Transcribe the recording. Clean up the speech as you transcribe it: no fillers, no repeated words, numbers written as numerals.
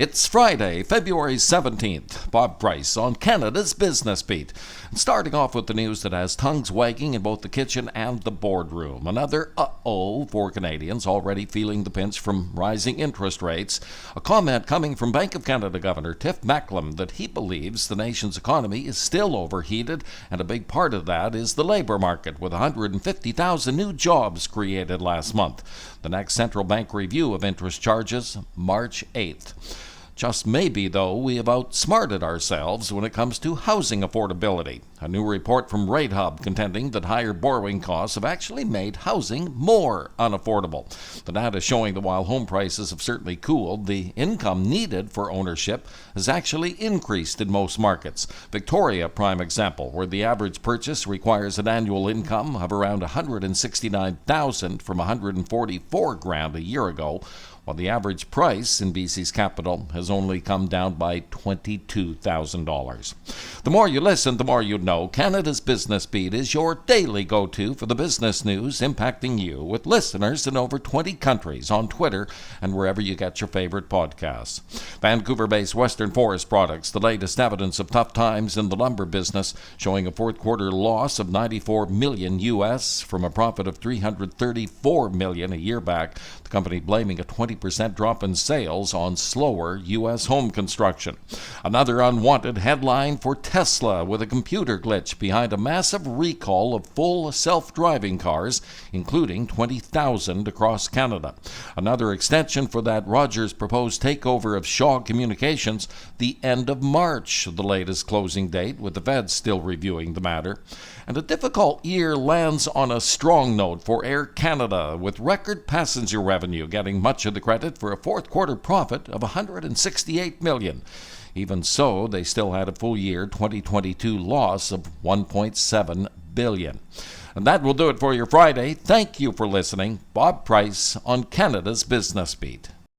It's Friday, February 17th. Bob Price on Canada's Business Beat. And starting off with the news that has tongues wagging in both the kitchen and the boardroom. Another uh-oh for Canadians already feeling the pinch from rising interest rates. A comment coming from Bank of Canada Governor Tiff Macklem that he believes the nation's economy is still overheated, and a big part of that is the labor market, with 150,000 new jobs created last month. The next central bank review of interest charges, March 8th. Just maybe, though, we have outsmarted ourselves when it comes to housing affordability. A new report from Rate Hub contending that higher borrowing costs have actually made housing more unaffordable. The data showing that while home prices have certainly cooled, the income needed for ownership has actually increased in most markets. Victoria, prime example, where the average purchase requires an annual income of around $169,000 from $144,000 a year ago, while the average price in BC's capital has only come down by $22,000. The more you listen, the more you know. Canada's Business Beat is your daily go-to for the business news impacting you, with listeners in over 20 countries on Twitter and wherever you get your favorite podcasts. Vancouver-based Western Forest Products, the latest evidence of tough times in the lumber business, showing a fourth quarter loss of $94 million US from a profit of $334 million a year back. The company blaming a 20% drop in sales on slower U.S. home construction. Another unwanted headline for Tesla, with a computer glitch behind a massive recall of full self-driving cars, including 20,000 across Canada. Another extension for that Rogers proposed takeover of Shaw Communications, the end of March, the latest closing date, with the Fed still reviewing the matter. And a difficult year lands on a strong note for Air Canada, with record passenger revenue getting much of the credit for a fourth quarter profit of $168 million. Even so, they still had a full year 2022 loss of $1.7 billion. And that will do it for your Friday. Thank you for listening. Bob Price on Canada's Business Beat.